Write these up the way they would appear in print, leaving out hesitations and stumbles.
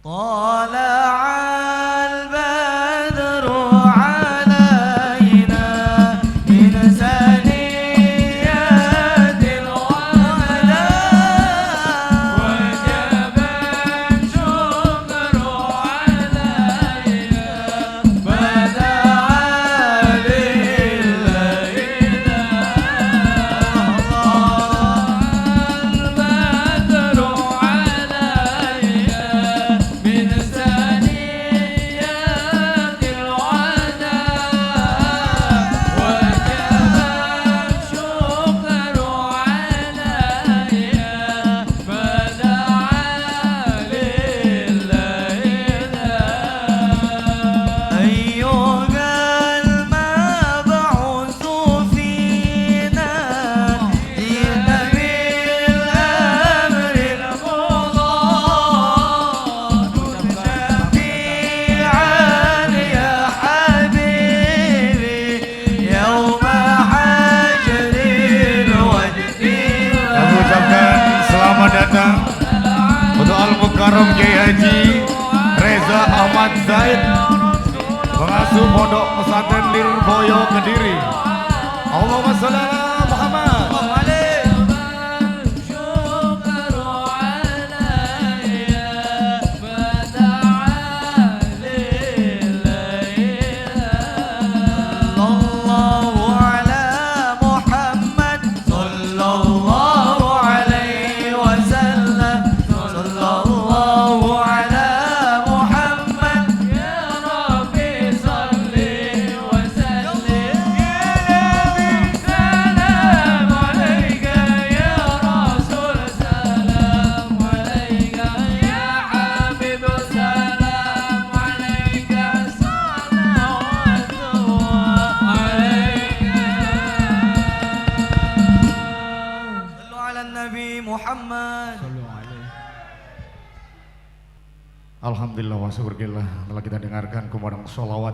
طلع البدر علينا من ثنيات الوداع وجب الشكر علينا فدعا لله البدر علينا من ثنيات الوداع وجب الشكر علينا فدعا لله أيها المبعوث فينا جئنا بالأمر المضاد شفيعا يا حبيبي يوم حشر الوجد Kami ucapkan selamat datang untuk Al-Mukarram Kiai Haji Reza Ahmad Zaid, pengasuh Pondok Pesantren Lirboyo Kediri. Allahumma sholli ala Muhammad. الشكر عليا فدعا لله الله على محمد صلى الله عليه وسلم صلى الله على محمد يا ربي صل وسلم يا نبي سلام عليك يا رسول سلام عليك يا حبيب سلام عليك صلوات الله عليك صلوا على النبي محمد Alhamdulillah wa syukurillah, telah kita dengarkan kumandang sholawat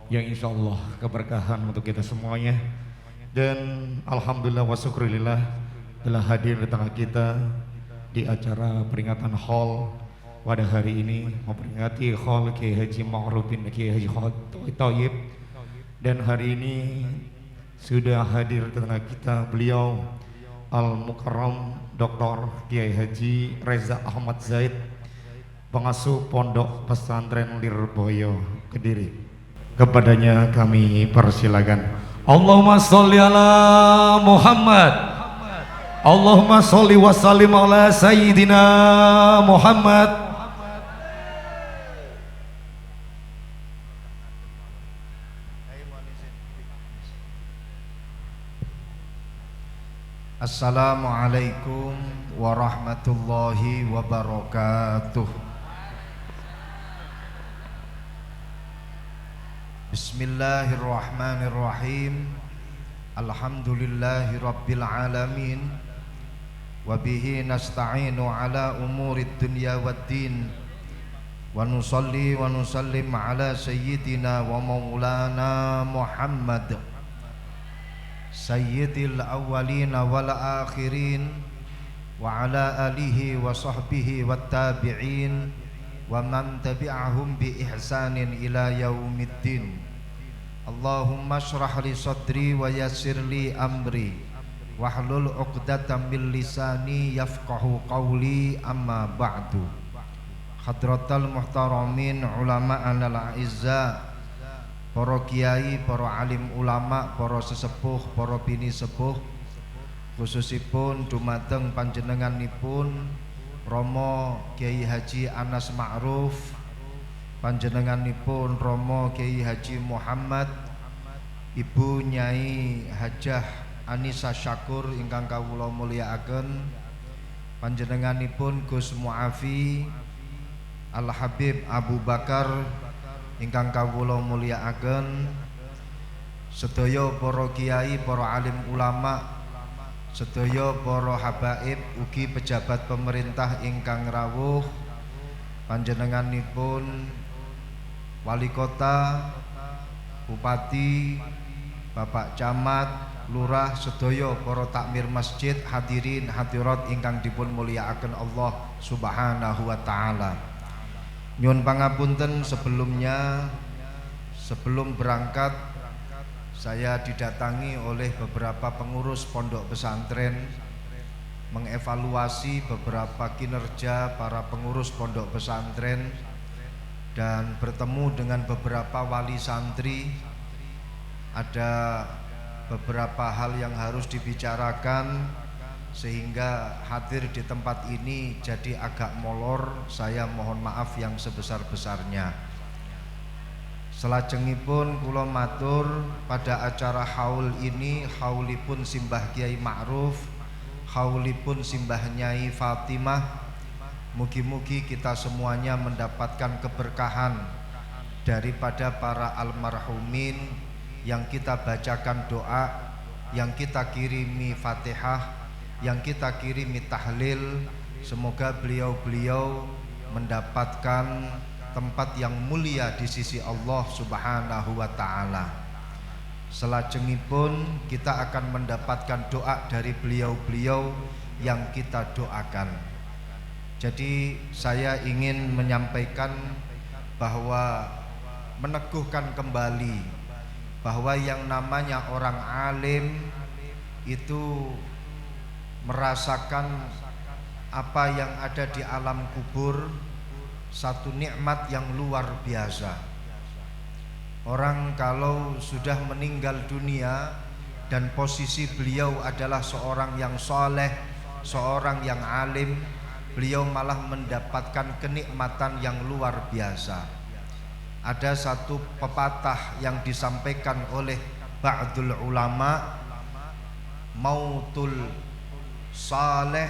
yang insya Allah keberkahan untuk kita semuanya. Dan alhamdulillah wa syukurillah telah hadir di tengah kita di acara peringatan haul pada hari ini, memperingati haul Kiai Haji Ma'ruf bin Kiai Haji Thayyib. Dan hari ini sudah hadir di tengah kita beliau Al-Mukarram Dr. Kiai Haji Reza Ahmad Zaid, pengasuh Pondok Pesantren Lirboyo Kediri. Kepadanya kami persilakan. Allahumma sholli ala Muhammad. Allahumma sholli wa sallim ala Sayyidina Muhammad. Assalamualaikum warahmatullahi wabarakatuh. Bismillahirrahmanirrahim. Alhamdulillahi rabbil alamin. Wabihi nasta'inu ala umurid dunya waddin. Wa nusalli wa nusallim ala sayyidina wa maulana Muhammad Sayyidil awwalina wal akhirin wa ala alihi wa sahbihi wat tabi'in wa man tabi'ahum bi ihsanin ila yaumiddin. Allahumma shrah li sadri wa yassir li amri wahlul 'uqdatam min lisani yafqahu qawli, amma ba'du. Hadratal muhtaramin ulama anal a'izza, para kiai, para alim ulama, para sesepuh, para bini sepuh, khususipun dumateng panjenenganipun Romo Kiai Haji Anas Ma'ruf, panjenenganipun Romo Kiai Haji Muhammad, Ibu Nyai Hajah Anisa Syakur ingkang kawula mulyakaken, panjenenganipun Gus Muafi Al Habib Abu Bakar ingkang kawula mulyakaken, sedaya para kiai, para alim ulama, sedaya para habaib ugi pejabat pemerintah ingkang rawuh, panjenenganipun wali kota, bupati, bapak camat, lurah, sedaya para takmir masjid, hadirin hadirat ingkang dipun mulyakaken Allah Subhanahu wa taala. Nyuwun pangapunten sebelumnya, sebelum berangkat saya didatangi oleh beberapa pengurus pondok pesantren mengevaluasi beberapa kinerja para pengurus pondok pesantren dan bertemu dengan beberapa wali santri. Ada beberapa hal yang harus dibicarakan sehingga hadir di tempat ini jadi agak molor. Saya mohon maaf yang sebesar-besarnya. Selajengipun kula matur pada acara haul ini, haulipun simbah Kiai Ma'ruf, haulipun simbah Nyai Fatimah, mugi-mugi kita semuanya mendapatkan keberkahan daripada para almarhumin yang kita bacakan doa, yang kita kirimi Fatihah, yang kita kirimi tahlil. Semoga beliau-beliau mendapatkan tempat yang mulia di sisi Allah Subhanahu wa ta'ala. Selajengipun kita akan mendapatkan doa dari beliau-beliau yang kita doakan. Jadi saya ingin menyampaikan bahwa meneguhkan kembali bahwa yang namanya orang alim itu merasakan apa yang ada di alam kubur, satu nikmat yang luar biasa. Orang kalau sudah meninggal dunia dan posisi beliau adalah seorang yang soleh, seorang yang alim, beliau malah mendapatkan kenikmatan yang luar biasa. Ada satu pepatah yang disampaikan oleh ba'dul ulama, mautul saleh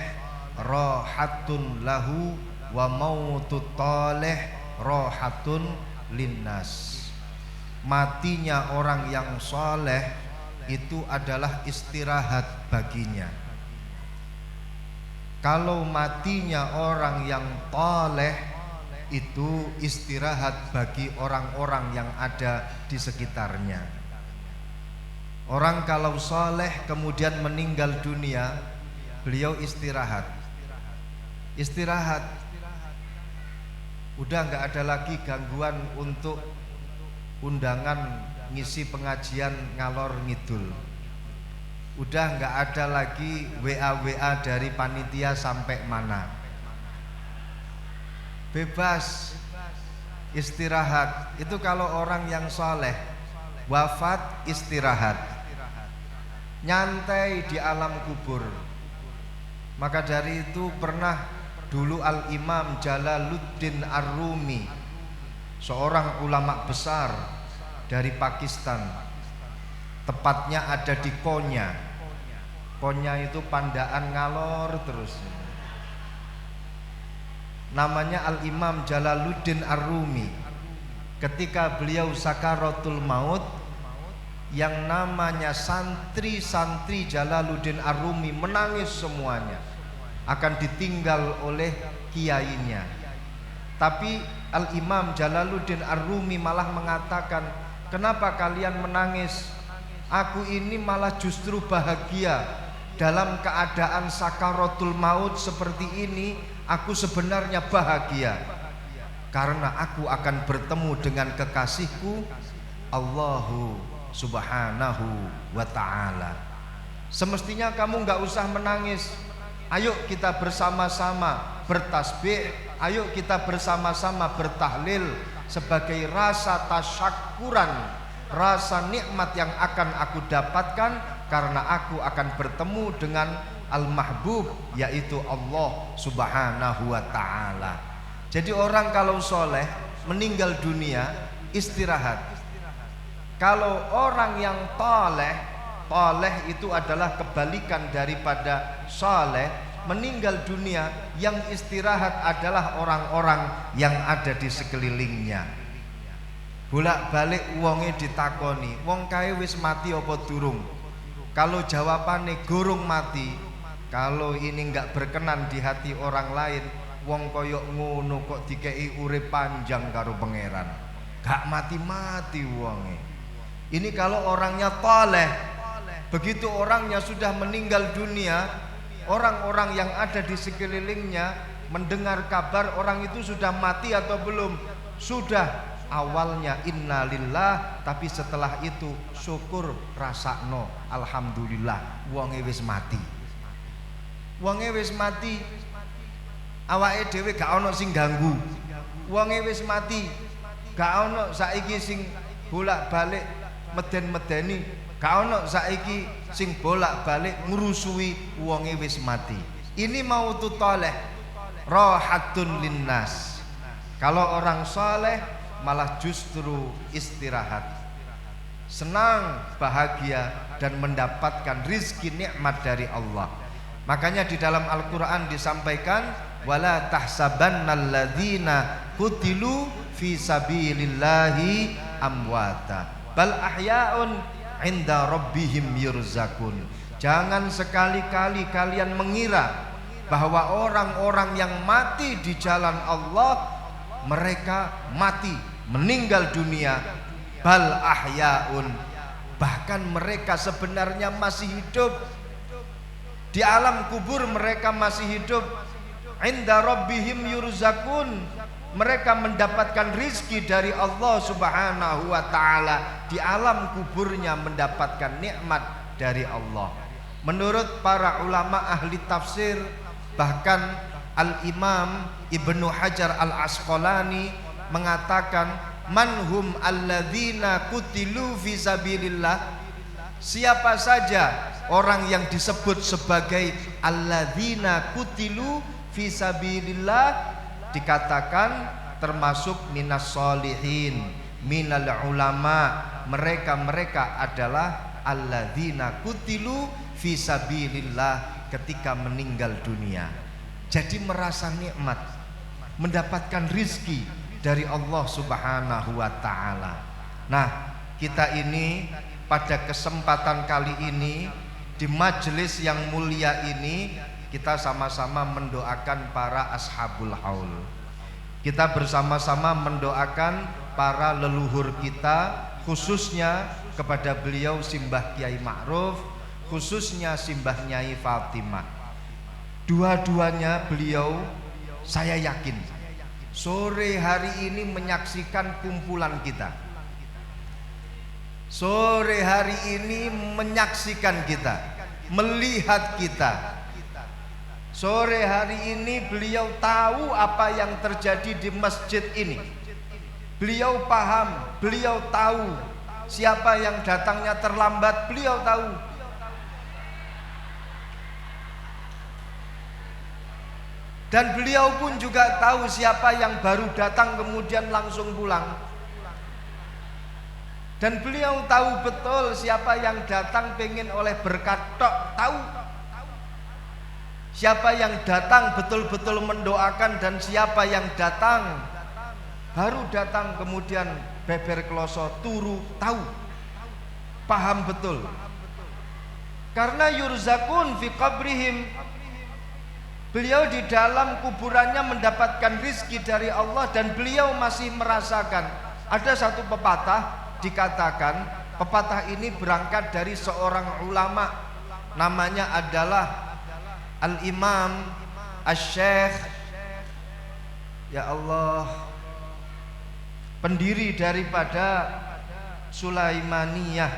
rahatun lahu wa mautut taleh rahatun linnas. Matinya orang yang saleh itu adalah istirahat baginya. Kalau matinya orang yang taleh itu istirahat bagi orang-orang yang ada di sekitarnya. Orang kalau saleh kemudian meninggal dunia, beliau istirahat. Udah nggak ada lagi gangguan untuk undangan ngisi pengajian ngalor ngidul. Udah nggak ada lagi WA dari panitia sampai mana. Bebas istirahat. Itu kalau orang yang soleh wafat istirahat, nyantai di alam kubur. Maka dari itu pernah dulu Al-Imam Jalaluddin Ar-Rumi, seorang ulama besar dari Pakistan, tepatnya ada di Konya. Konya itu Pandaan ngalor terus. Namanya Al-Imam Jalaluddin Ar-Rumi. Ketika beliau sakaratul maut, yang namanya santri-santri Jalaluddin Ar-Rumi menangis semuanya, akan ditinggal oleh kiainya. Tapi Al-Imam Jalaluddin Ar-Rumi malah mengatakan, kenapa kalian menangis? Aku ini malah justru bahagia dalam keadaan sakaratul maut seperti ini. Aku sebenarnya bahagia karena aku akan bertemu dengan kekasihku Allahu Subhanahu wa ta'ala. Semestinya kamu gak usah menangis. Ayo kita bersama-sama bertasbih, ayo kita bersama-sama bertahlil sebagai rasa tasyakuran, rasa nikmat yang akan aku dapatkan karena aku akan bertemu dengan Al-Mahbub, yaitu Allah Subhanahu wa ta'ala. Jadi orang kalau soleh meninggal dunia istirahat. Kalau orang yang toleh itu adalah kebalikan daripada soleh, meninggal dunia yang istirahat adalah orang-orang yang ada di sekelilingnya. Bolak-balik wonge ditakoni, wong kae wis mati apa durung? Kalau jawabannya gurung mati, kalau ini enggak berkenan di hati orang lain, wong koyok ngono kok dikei urip panjang karo pangeran, gak mati-mati wonge. Ini kalau orangnya toleh. Begitu orangnya sudah meninggal dunia, orang-orang yang ada di sekelilingnya mendengar kabar orang itu sudah mati atau belum? Sudah. Awalnya innalillah, tapi setelah itu syukur rasakno alhamdulillah wonge wis mati. Wonge wis mati, awake dhewe gak ono sing ganggu. Wonge wis mati, gak ono saiki sing bolak-balik meden-medeni, gak ono saiki sing bolak-balik ngurusui wonge wis mati. Ini mautu thaleh, rahatun linnas. Kalau orang saleh malah justru istirahat, senang, bahagia dan mendapatkan rizki nikmat dari Allah. Makanya di dalam Al-Quran disampaikan wala tahsabannal ladzina qutilu fi sabilillahi amwata bal ahya'un inda rabbihim yurzakun. Jangan sekali-kali kalian mengira bahwa orang-orang yang mati di jalan Allah mereka mati meninggal dunia, bal ahya'un, bahkan mereka sebenarnya masih hidup di alam kubur, mereka masih hidup. Inda rabbihim yurzakun, mereka mendapatkan rizki dari Allah subhanahu wa ta'ala, di alam kuburnya mendapatkan nikmat dari Allah. Menurut para ulama ahli tafsir, bahkan Al-Imam Ibnu Hajar Al-Asqalani mengatakan manhum alladzina kutilu fi sabilillah, siapa saja orang yang disebut sebagai alladzina kutilu fi sabilillah, dikatakan termasuk minas solihin, minal ulama. Mereka adalah alladzina kutilu fi sabilillah ketika meninggal dunia. Jadi merasa nikmat, mendapatkan rizki dari Allah subhanahu wa ta'ala. Nah, kita ini pada kesempatan kali ini di majelis yang mulia ini, kita sama-sama mendoakan para ashabul haul. Kita bersama-sama mendoakan para leluhur kita, khususnya kepada beliau Simbah Kiai Ma'ruf, khususnya Simbah Nyai Fatimah. Dua-duanya beliau, saya yakin sore hari ini menyaksikan kumpulan kita. Sore hari ini menyaksikan kita, melihat kita. Sore hari ini beliau tahu apa yang terjadi di masjid ini. Beliau paham, beliau tahu siapa yang datangnya terlambat, beliau tahu. Dan beliau pun juga tahu siapa yang baru datang kemudian langsung pulang. Dan beliau tahu betul siapa yang datang pengen oleh berkat tok, tahu. Siapa yang datang betul-betul mendoakan dan siapa yang datang baru datang kemudian beber kloso turu, tahu. Paham betul. Karena yurzakun fi qabrihim, beliau di dalam kuburannya mendapatkan rizki dari Allah dan beliau masih merasakan. Ada satu pepatah dikatakan, pepatah ini berangkat dari seorang ulama, namanya adalah Al-Imam Asy-Syaikh, ya Allah, pendiri daripada Sulaimaniyah,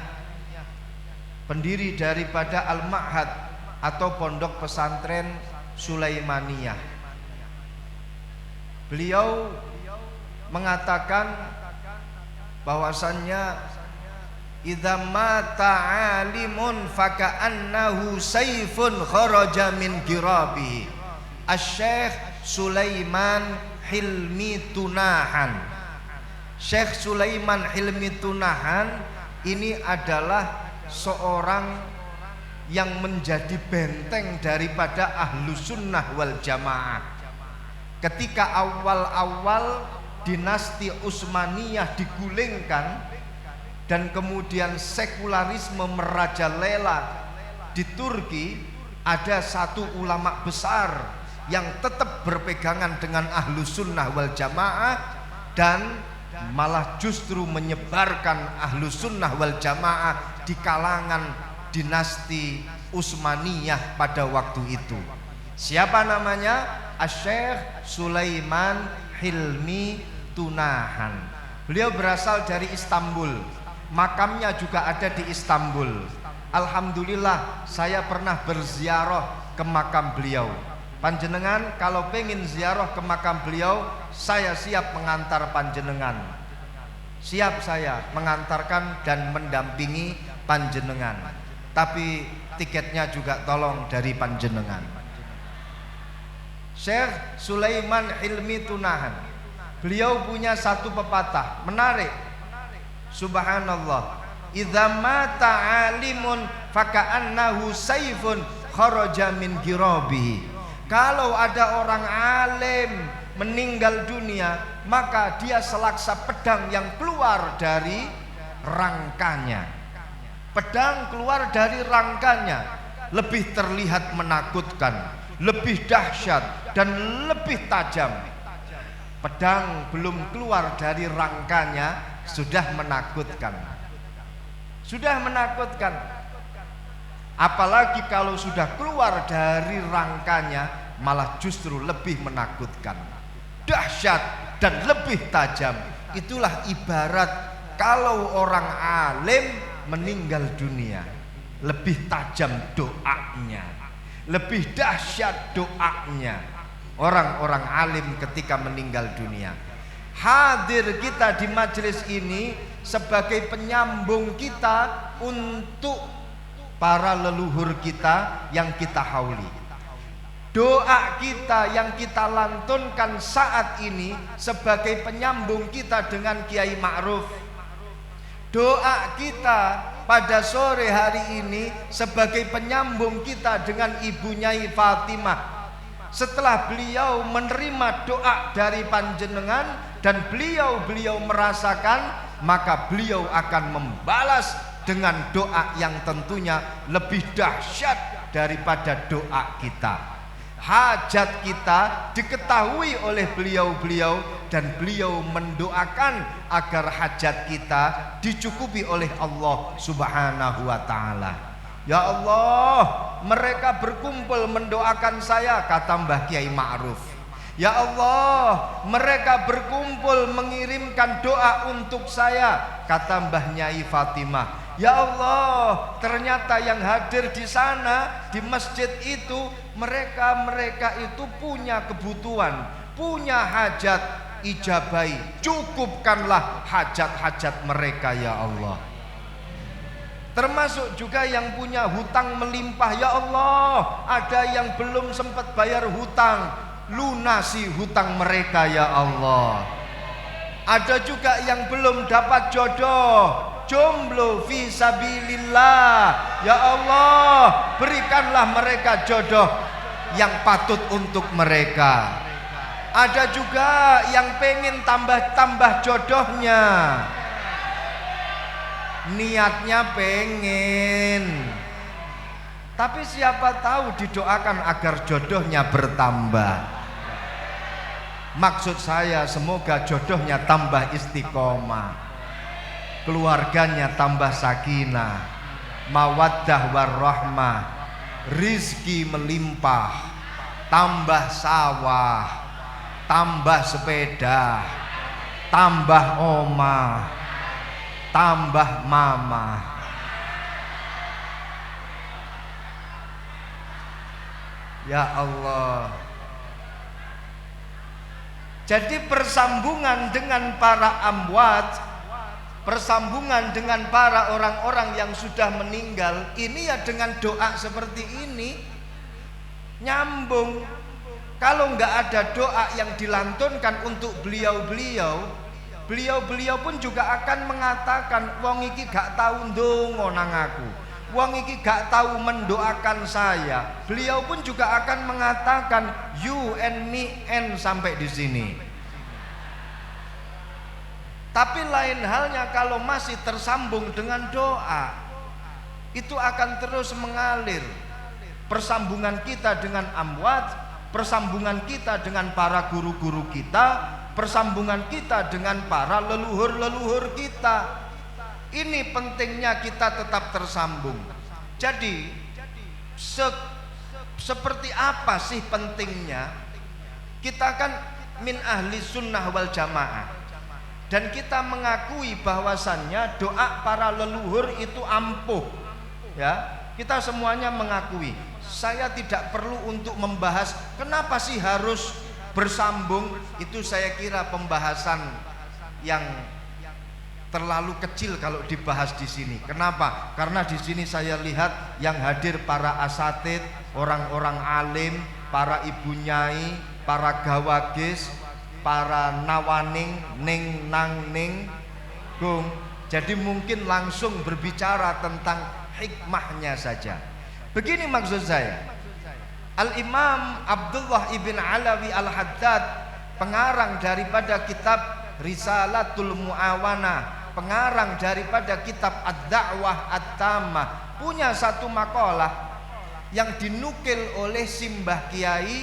pendiri daripada Al-Ma'had atau pondok pesantren Sulaimaniyah. Beliau mengatakan bahwasannya idza mata alimun faka'annahu sayfun kharaja min girabihi. Asy-Syaikh Sulaiman Hilmi Tunahan. Syekh Sulaiman Hilmi Tunahan ini adalah seorang yang menjadi benteng daripada Ahlus Sunnah wal Jamaah. Ketika awal-awal dinasti Utsmaniyah digulingkan dan kemudian sekularisme merajalela di Turki, ada satu ulama besar yang tetap berpegangan dengan Ahlus Sunnah wal Jamaah dan malah justru menyebarkan Ahlus Sunnah wal Jamaah di kalangan dinasti Utsmaniyah pada waktu itu. Siapa namanya? Asy-Syaikh Sulaiman Hilmi Tunahan. Beliau berasal dari Istanbul, makamnya juga ada di Istanbul. Alhamdulillah saya pernah berziarah ke makam beliau. Panjenengan kalau pengen ziarah ke makam beliau, saya siap mengantar panjenengan. Siap saya mengantarkan dan mendampingi panjenengan. Tapi tiketnya juga tolong dari panjenengan. Syekh Sulaiman Hilmi Tunahan, beliau punya satu pepatah menarik. Subhanallah, idza mata alimun faka'annahu saifun kharaja min girabihi. Kalau ada orang alim meninggal dunia, maka dia selaksa pedang yang keluar dari rangkanya. Pedang keluar dari rangkanya, lebih terlihat menakutkan, lebih dahsyat dan lebih tajam. Pedang belum keluar dari rangkanya sudah menakutkan. Sudah menakutkan. Apalagi kalau sudah keluar dari rangkanya, malah justru lebih menakutkan, dahsyat dan lebih tajam. Itulah ibarat kalau orang alim meninggal dunia, lebih tajam doanya, lebih dahsyat doanya orang-orang alim ketika meninggal dunia. Hadir kita di majelis ini sebagai penyambung kita untuk para leluhur kita yang kita hauli. Doa kita yang kita lantunkan saat ini sebagai penyambung kita dengan Kiai Ma'ruf. Doa kita pada sore hari ini sebagai penyambung kita dengan Ibu Nyai Fatimah. Setelah beliau menerima doa dari panjenengan dan beliau merasakan, maka beliau akan membalas dengan doa yang tentunya lebih dahsyat daripada doa kita. Hajat kita diketahui oleh beliau-beliau dan beliau mendoakan agar hajat kita dicukupi oleh Allah Subhanahu wa ta'ala. Ya Allah, mereka berkumpul mendoakan saya, kata Mbah Kiai Ma'ruf. Ya Allah, mereka berkumpul mengirimkan doa untuk saya, kata Mbah Nyai Fatimah. Ya Allah, ternyata yang hadir di sana di masjid itu mereka itu punya kebutuhan, punya hajat, ijabai, cukupkanlah hajat-hajat mereka ya Allah. Termasuk juga yang punya hutang melimpah, ya Allah, ada yang belum sempat bayar hutang, lunasi hutang mereka ya Allah. Ada juga yang belum dapat jodoh, jomblo fi sabilillah, ya Allah, berikanlah mereka jodoh yang patut untuk mereka. Ada juga yang pengen tambah-tambah jodohnya, niatnya pengen, tapi siapa tahu didoakan agar jodohnya bertambah. Maksud saya semoga jodohnya tambah istiqomah, keluarganya tambah sakinah, mawaddah warahmah, rizki melimpah, tambah sawah, tambah sepeda, tambah omah, tambah mama. Ya Allah. Jadi persambungan dengan para amwat, persambungan dengan para orang-orang yang sudah meninggal ini ya dengan doa seperti ini nyambung. Kalau nggak ada doa yang dilantunkan untuk beliau-beliau pun juga akan mengatakan wong iki gak tahu ndonga nang aku, wong iki gak tahu mendoakan saya. Beliau pun juga akan mengatakan you and me and sampai di sini. Tapi lain halnya kalau masih tersambung dengan doa, itu akan terus mengalir. Persambungan kita dengan amwat, persambungan kita dengan para guru-guru kita, persambungan kita dengan para leluhur-leluhur kita. Ini pentingnya kita tetap tersambung. Jadi seperti apa sih pentingnya? Kita kan min ahli sunnah wal jamaah, dan kita mengakui bahwasannya doa para leluhur itu ampuh, ya. Kita semuanya mengakui. Saya tidak perlu untuk membahas kenapa sih harus bersambung, itu saya kira pembahasan yang terlalu kecil kalau dibahas di sini. Kenapa? Karena di sini saya lihat yang hadir para asatid, orang-orang alim, para ibu nyai, para gawagis, para nawaning, ning nang ning gung. Jadi mungkin langsung berbicara tentang hikmahnya saja. Begini maksud saya. Al-Imam Abdullah ibn Alawi Al-Haddad, pengarang daripada kitab Risalatul Mu'awanah, pengarang daripada kitab Ad-Da'wah At-Tamah, punya satu makalah yang dinukil oleh Simbah Kiai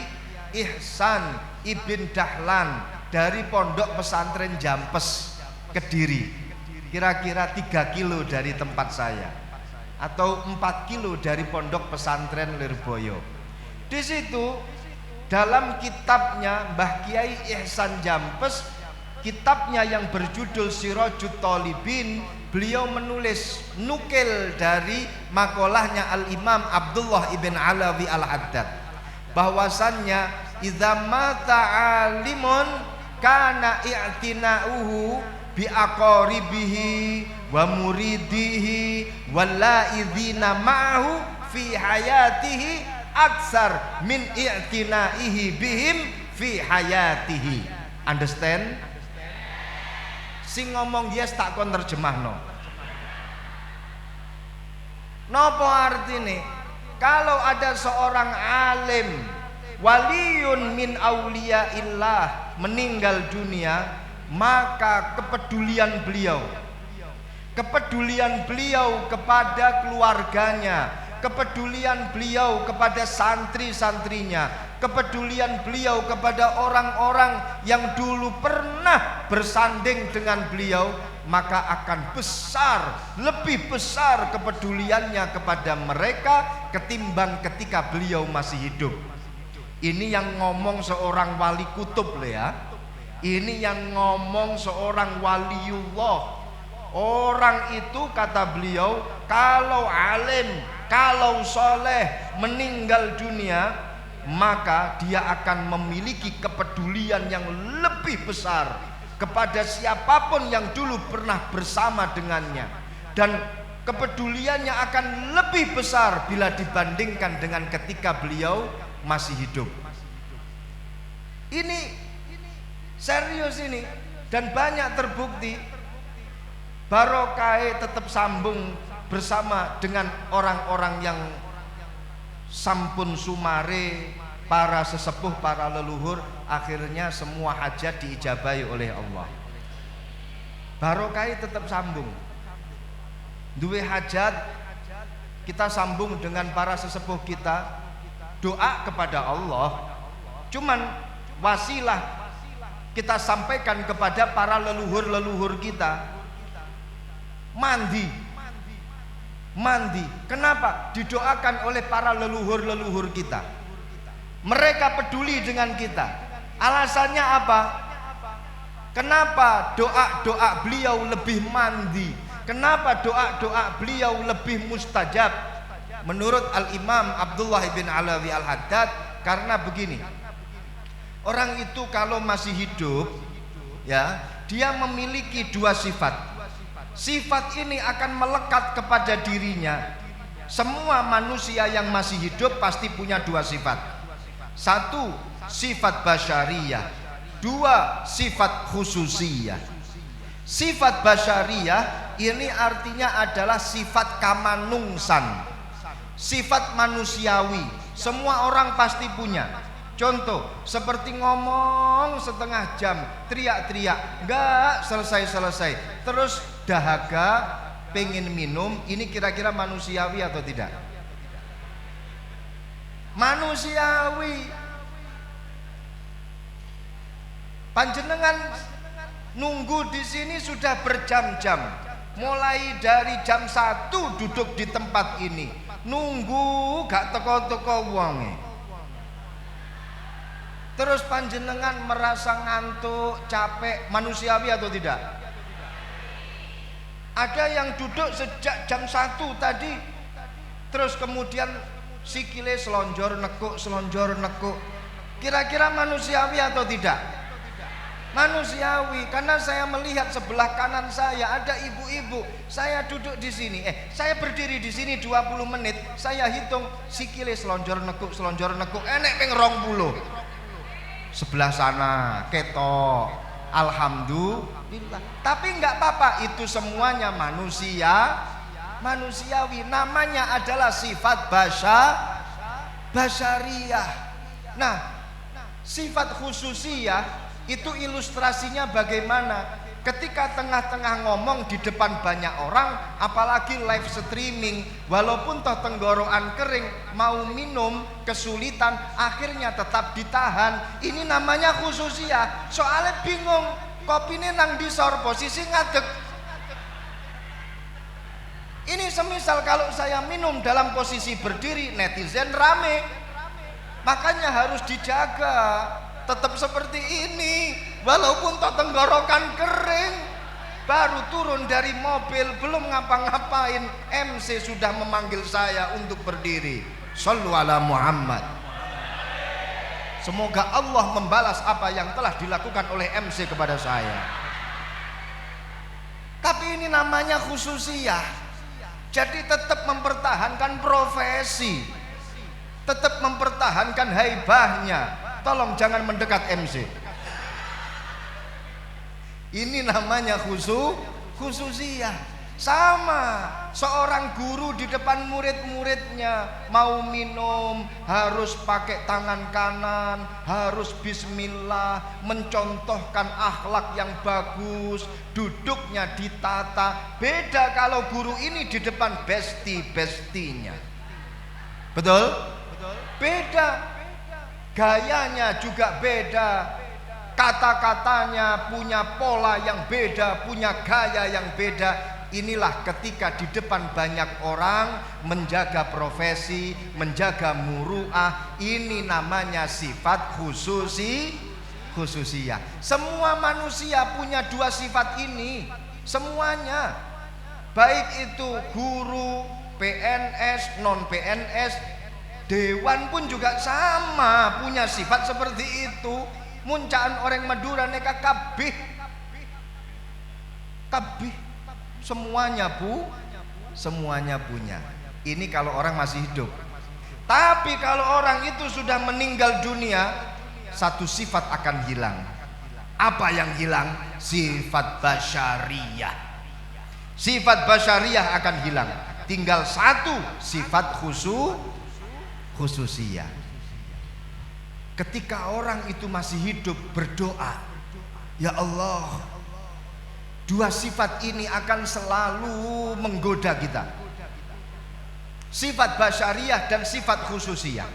Ihsan Ibn Dahlan dari Pondok Pesantren Jampes, Kediri, kira-kira 3 kilo dari tempat saya, atau 4 kilo dari Pondok Pesantren Lirboyo. Di situ dalam kitabnya Mbah Kiai Ihsan Jampes, kitabnya yang berjudul Sirajut Thalibin, beliau menulis nukil dari makolahnya Al-Imam Abdullah ibn Alawi Al-Haddad, bahwasannya idza mata alimun kana i'tina'uhu bi aqaribihi wa muridihi walaidina ma'ahu fi hayatihi aksar min i'tina'ihi bihim fi hayatihi. Understand? Sing ngomong yes tak kon terjemahno. Napa artine? Kalau ada seorang alim, waliyun min auliyaillah, meninggal dunia, maka kepedulian beliau kepada keluarganya, kepedulian beliau kepada santri-santrinya, kepedulian beliau kepada orang-orang yang dulu pernah bersanding dengan beliau, maka akan besar, lebih besar kepeduliannya kepada mereka ketimbang ketika beliau masih hidup. Ini yang ngomong seorang wali kutub loh ya. Ini yang ngomong seorang waliullah. Orang itu kata beliau, kalau alim, kalau soleh meninggal dunia, maka dia akan memiliki kepedulian yang lebih besar kepada siapapun yang dulu pernah bersama dengannya, dan kepeduliannya akan lebih besar bila dibandingkan dengan ketika beliau masih hidup. Ini serius ini, dan banyak terbukti. Barokah tetap sambung bersama dengan orang-orang yang sampun sumare, para sesepuh, para leluhur, akhirnya semua hajat diijabahi oleh Allah. Barokah tetap sambung. Duwe hajat, kita sambung dengan para sesepuh kita, doa kepada Allah. Cuman wasilah kita sampaikan kepada para leluhur-leluhur kita. Mandi. Kenapa? Didoakan oleh para leluhur-leluhur kita. Mereka peduli dengan kita. Alasannya apa? Kenapa doa-doa beliau lebih mandi? Kenapa doa-doa beliau lebih mustajab? Menurut Al-Imam Abdullah bin Alawi Al-Haddad, karena begini. Orang itu kalau masih hidup, ya, dia memiliki 2 sifat. Sifat ini akan melekat kepada dirinya. Semua manusia yang masih hidup pasti punya 2 sifat. 1, sifat basyariyah. 2, sifat khususiyah. Sifat basyariyah ini artinya adalah sifat kamanungsan, sifat manusiawi. Semua orang pasti punya. Contoh, seperti ngomong setengah jam, teriak-teriak, enggak selesai-selesai, terus dahaga, pengen minum. Ini kira-kira manusiawi atau tidak? Manusiawi. Panjenengan nunggu di sini sudah berjam-jam, mulai dari jam 1 duduk di tempat ini, nunggu gak teko-teko wonge. Terus panjenengan merasa ngantuk, capek, manusiawi atau tidak? Ada yang duduk sejak jam 1 tadi, terus kemudian sikile selonjor nekuk, selonjor nekuk. Kira-kira manusiawi atau tidak? Manusiawi, karena saya melihat sebelah kanan saya ada ibu-ibu. Saya duduk di sini, saya berdiri di sini 20 menit. Saya hitung sikile selonjor nekuk, enek ping 20. Sebelah sana ketok, alhamdulillah. Tapi enggak apa-apa, itu semuanya manusiawi. Namanya adalah sifat basyariyah. Nah, sifat khususiyah itu ilustrasinya bagaimana ketika tengah-tengah ngomong di depan banyak orang, apalagi live streaming, walaupun toh tenggorokan kering, mau minum kesulitan, akhirnya tetap ditahan. Ini namanya khususiyah. Soalnya bingung, kopine nang disor, posisi ngadeg. Ini semisal kalau saya minum dalam posisi berdiri, netizen rame. Makanya harus dijaga. Tetap seperti ini, walaupun toh tenggorokan kering. Baru turun dari mobil, belum ngapa-ngapain, MC sudah memanggil saya untuk berdiri. Shallu ala Muhammad. Semoga Allah membalas apa yang telah dilakukan oleh MC kepada saya. Tapi ini namanya khususiyah. Jadi tetap mempertahankan profesi, tetap mempertahankan haibahnya. Tolong jangan mendekat MC. Ini namanya khususiyah. Sama seorang guru di depan murid-muridnya, mau minum harus pakai tangan kanan, harus bismillah, mencontohkan akhlak yang bagus, duduknya ditata. Beda kalau guru ini di depan besti-bestinya. Betul? Beda. Gayanya juga beda, kata-katanya punya pola yang beda, punya gaya yang beda. Inilah ketika di depan banyak orang menjaga profesi, menjaga muru'ah. Ini namanya sifat khususiyah. Semua manusia punya dua sifat ini, semuanya. Baik itu guru, PNS, non PNS, dewan pun juga sama, punya sifat seperti itu. Muncaan orang Madura neka kabih, semuanya punya. Ini kalau orang masih hidup. Tapi kalau orang itu sudah meninggal dunia, satu sifat akan hilang. Apa yang hilang? Sifat basyariyah. Sifat basyariyah akan hilang. Tinggal satu sifat khususiyah. Ketika orang itu masih hidup berdoa, ya Allah, dua sifat ini akan selalu menggoda kita. Sifat basyariyah dan sifat khususiyah.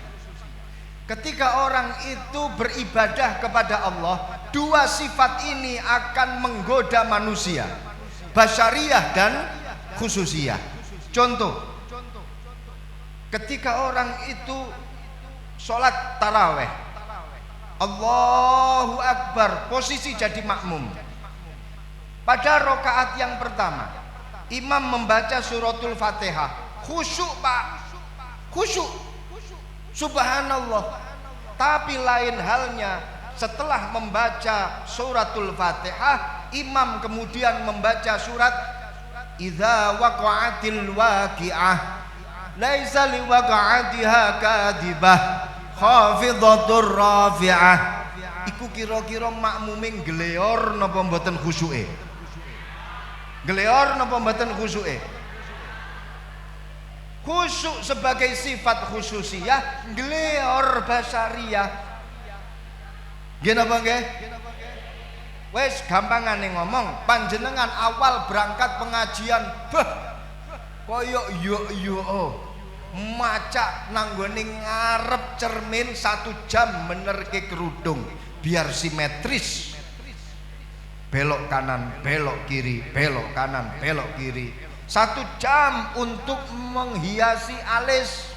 Ketika orang itu beribadah kepada Allah, dua sifat ini akan menggoda manusia, basyariyah dan khususiyah. Contoh, ketika orang itu sholat taraweh, Allahu Akbar, posisi jadi makmum. Pada rokaat yang pertama, imam membaca suratul Fatihah, khusyuk pak, khusyuk, subhanallah. Tapi lain halnya setelah membaca suratul Fatihah, imam kemudian membaca surat idza waqa'atil waqi'ah laisa liwaqa'atiha kadhibah khafidatur rafi'ah. Iku kira-kira makmume gleor napa mboten khusyuke? Gleor napa mboten khusyuke? Khusyuk sebagai sifat khususiyah, gleor basyariyah. Nggih napa nggih? Wes gampangane ngomong, panjenengan awal berangkat pengajian, koyok yo maca nanggone ngarep cermin 1 jam menerke kerudung biar simetris, belok kanan belok kiri, belok kanan belok kiri, 1 jam untuk menghiasi alis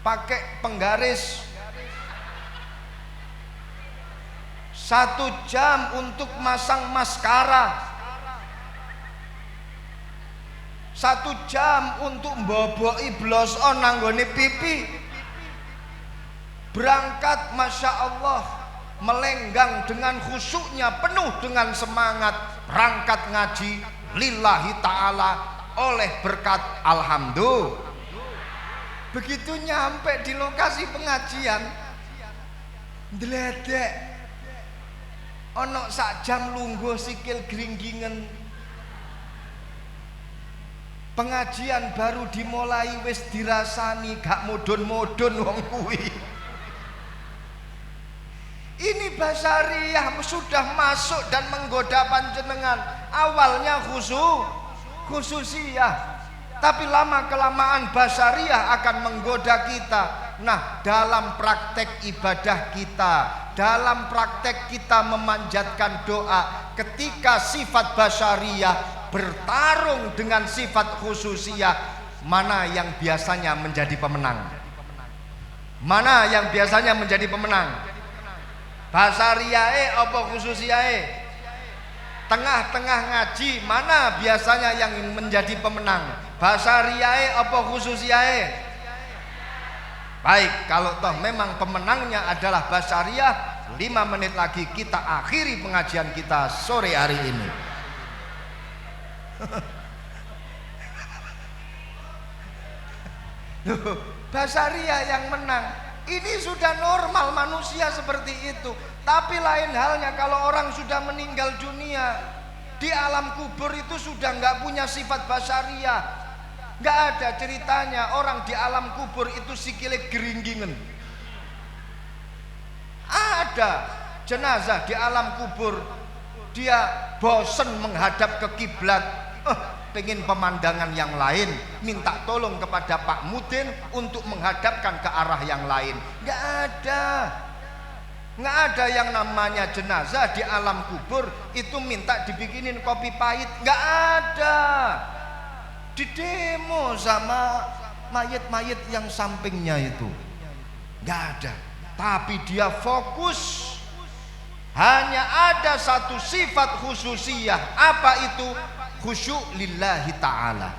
pakai penggaris. 1 jam untuk masang maskara, 1 jam untuk mboboki bloson nanggone pipi. Berangkat Masya Allah, melenggang dengan khusyuknya, penuh dengan semangat, berangkat ngaji lillahi ta'ala oleh berkat alhamdulillah. Begitu nyampe di lokasi pengajian, ndledek ono sak jam lungguh sikil gringgingen. Pengajian baru dimulai wis dirasani gak mudun-mudun wong kuwi. Ini Basyariah sudah masuk dan menggoda panjenengan. Awalnya khususiyah, tapi lama kelamaan Basyariah akan menggoda kita. Nah, dalam praktek ibadah kita, dalam praktek kita memanjatkan doa, ketika sifat Basyariah bertarung dengan sifat khususiyah, mana yang biasanya menjadi pemenang? Mana yang biasanya menjadi pemenang? Basyariyahe apa khususiyahe? Tengah-tengah ngaji, mana biasanya yang menjadi pemenang? Basyariyahe apa khususiyahe? Baik, kalau toh memang pemenangnya adalah Basyariah, 5 menit lagi kita akhiri pengajian kita sore hari ini. Basyariah yang menang. Ini sudah normal manusia seperti itu. Tapi lain halnya kalau orang sudah meninggal dunia, di alam kubur itu sudah nggak punya sifat basyariah. Nggak ada ceritanya orang di alam kubur itu sikile geringgingen. Ada jenazah di alam kubur, dia bosen menghadap ke kiblat, pengen pemandangan yang lain, minta tolong kepada Pak Mudin untuk menghadapkan ke arah yang lain. Nggak ada yang namanya jenazah di alam kubur itu minta dibikinin kopi pahit. Nggak ada. Didemo sama mayit-mayit yang sampingnya itu, nggak ada. Tapi dia fokus, hanya ada satu sifat khususiyah. Apa itu? Khusyuk lillahi ta'ala,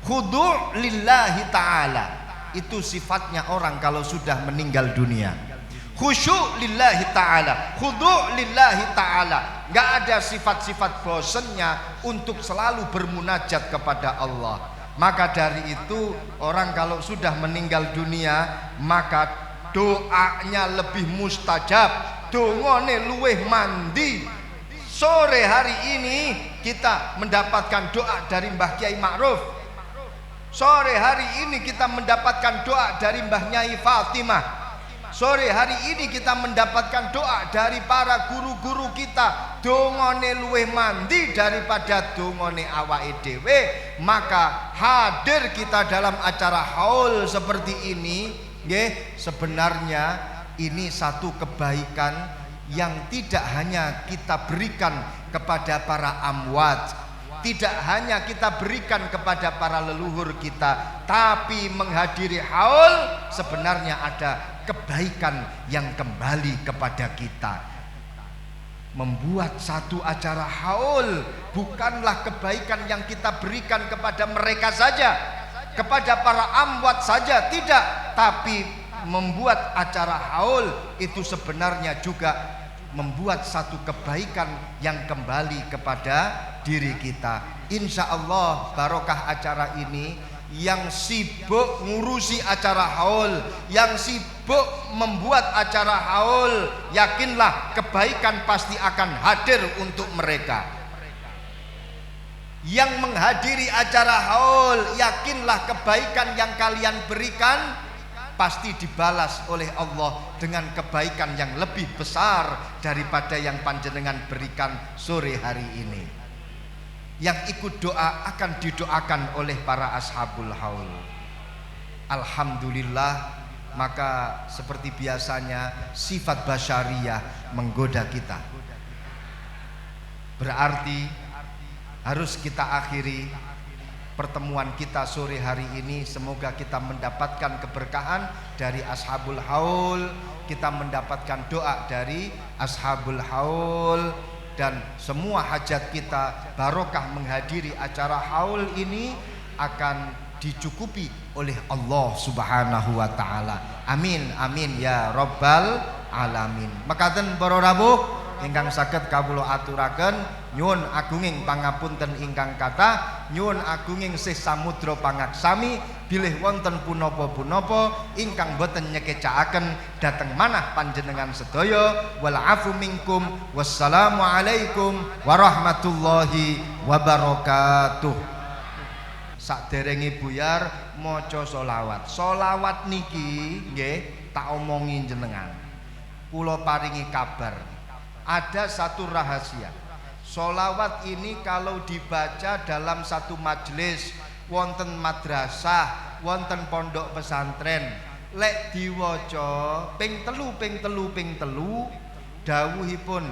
khudu' lillahi ta'ala. Itu sifatnya orang kalau sudah meninggal dunia. Khusyuk lillahi ta'ala, khudu' lillahi ta'ala. Gak ada sifat-sifat bosennya untuk selalu bermunajat kepada Allah. Maka dari itu orang kalau sudah meninggal dunia, maka doanya lebih mustajab, dongone luweh mandi. Sore hari ini kita mendapatkan doa dari Mbah Kiai Ma'ruf. Sore hari ini kita mendapatkan doa dari Mbah Nyai Fatimah. Sore hari ini kita mendapatkan doa dari para guru-guru kita. Dongone luweh mandi daripada dongone awake dhewe. Maka hadir kita dalam acara haul seperti ini, nggih, sebenarnya ini satu kebaikan yang tidak hanya kita berikan kepada para amwat, tidak hanya kita berikan kepada para leluhur kita, tapi menghadiri haul sebenarnya ada kebaikan yang kembali kepada kita. Membuat satu acara haul bukanlah kebaikan yang kita berikan kepada mereka saja, kepada para amwat saja, tidak, tapi membuat acara haul itu sebenarnya juga membuat satu kebaikan yang kembali kepada diri kita. Insya Allah barokah acara ini, yang sibuk ngurusi acara haul, yang sibuk membuat acara haul, yakinlah kebaikan pasti akan hadir untuk mereka. Yang menghadiri acara haul, yakinlah kebaikan yang kalian berikan pasti dibalas oleh Allah dengan kebaikan yang lebih besar daripada yang panjenengan berikan sore hari ini. Yang ikut doa akan didoakan oleh para ashabul haul. Alhamdulillah, maka seperti biasanya sifat basyariah menggoda kita. Berarti harus kita akhiri pertemuan kita sore hari ini. Semoga kita mendapatkan keberkahan dari ashabul haul, kita mendapatkan doa dari ashabul haul, dan semua hajat kita barokah menghadiri acara haul ini akan dicukupi oleh Allah Subhanahu wa taala. Amin amin ya rabbal alamin. Mekaten para rawuh ingkang saged kawula aturaken nyuwun agunging pangapunten ingkang kathah, nyuwun agunging sih samudra pangaksami bilih wonten punapa-punapa ingkang boten nyekecakaken dhateng manah panjenengan sedaya. Wal afu minkum, wassalamu alaikum warahmatullahi wabarakatuh. Sakderenge buyar maca selawat. Selawat niki nggih tak omongi jenengan. Kula paringi kabar. Ada satu rahasia. Selawat ini kalau dibaca dalam satu majelis, wonten madrasah, wonten pondok pesantren, lek diwaca ping telu dawuhipun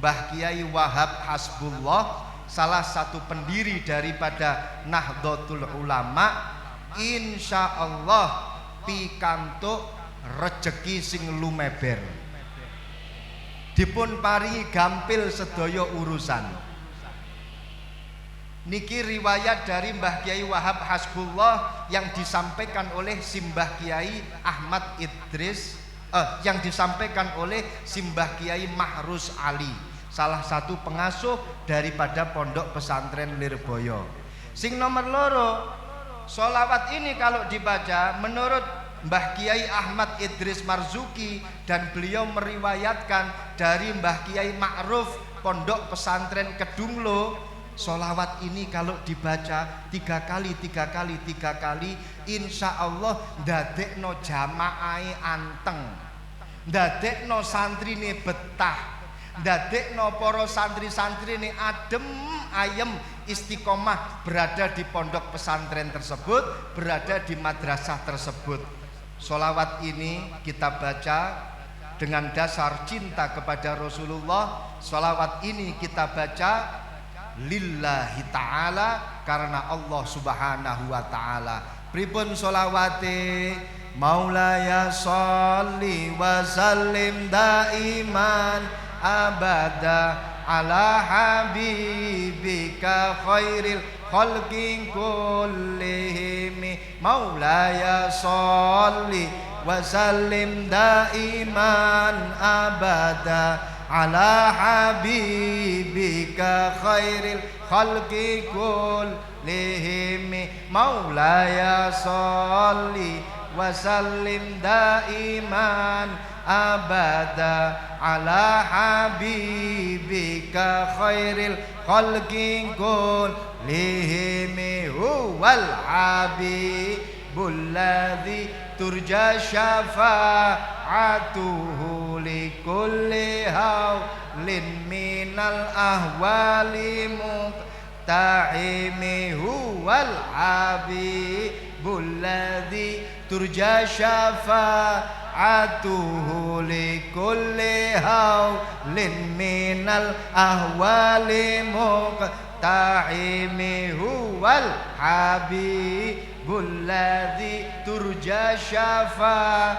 Mbah Kiai Wahab Hasbullah, salah satu pendiri daripada Nahdlatul Ulama, insyaallah pikantuk rejeki sing lumeber, dipun paringi gampil sedaya urusan. Niki riwayat dari Mbah Kiai Wahab Hasbullah yang disampaikan oleh Simbah Kiai Ahmad Idris, yang disampaikan oleh Simbah Kiai Mahrus Ali, salah satu pengasuh daripada pondok pesantren Lirboyo. Sing nomor loro, sholawat ini kalau dibaca menurut Mbah Kiai Ahmad Idris Marzuki, dan beliau meriwayatkan dari Mbah Kiai Ma'ruf pondok pesantren Kedunglo, sholawat ini kalau dibaca 3 kali insya Allah ndadekno jamaah anteng, ndadekno santrine betah, ndadekno para santri-santri ini adem ayem istiqomah berada di pondok pesantren tersebut, berada di madrasah tersebut. Sholawat ini kita baca dengan dasar cinta kepada Rasulullah. Sholawat ini kita baca lillahi ta'ala, karena Allah Subhanahu wa ta'ala. Pripun sholawate? Maulaya sholli wa sallim daiman abada ala habibika khairil khalqin kullihim. Maulaya sholli wa sallim daiman abada ala habibika khairil khalqin kullihim. Maulaya sholli wa sallim daiman abada ala habibika khairil khalqin kullihim. Huwal habibul ladzi turja syafa'atuhu likulli haulin minal ahwali muqta'imi. Huwal habibul ladzi turja syafa'atuhu likulli haulin minal ahwali muqta'imi. Huwal habibul ladzi turja syafa'atuhu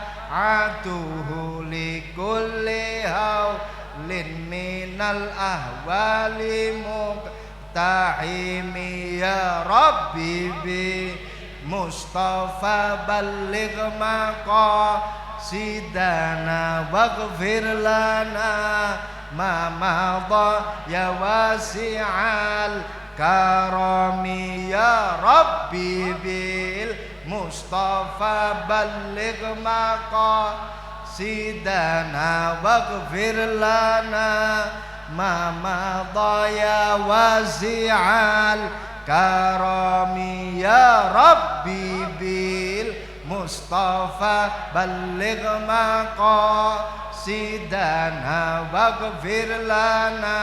likulli haulin minal ahwali muqta'imi. Ya Rabbi bi Mustafa balligh maqasidana waghfir lana ma madha ya wasi'al karami. Ya Rabbi bil Mustafa balligh maqasidana waghfir lana ma madha ya wasi'al karami. Ya Rabbi bil Mustafa balligh maqasidana waghfir lana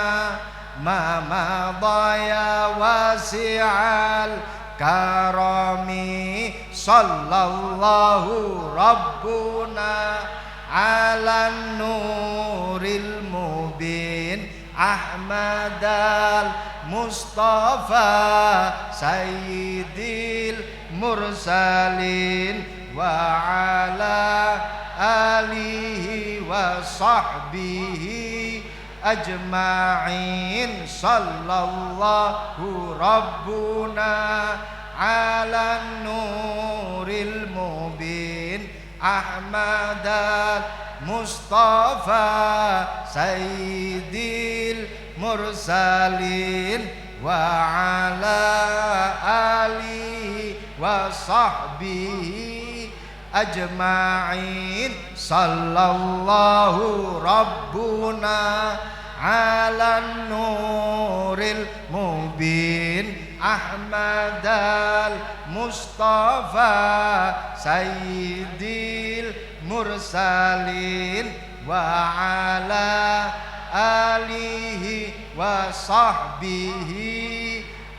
ma madha ya wasi'al karami. Sallallahu rabbuna ala nuril mubin Ahmadal Mustafa Sayyidil Mursalin wa ala alihi wa sahbihi أجمعين صلى الله ربنا على النور المبين أحمد المصطفى سيد المرسلين وعلى آله وصحبه أجمعين صلى الله ربنا على النور المبين أحمد المصطفى سيد المرسلين وعلى آله وصحبه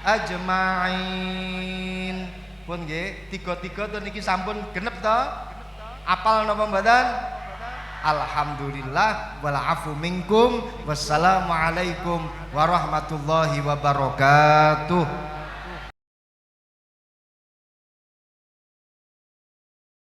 أجمعين. Pun nggih, tiga-tiga to niki sampun genep to? Apal napa mboten? Alhamdulillah wal afu minkum. Wassalamualaikum warahmatullahi wabarakatuh.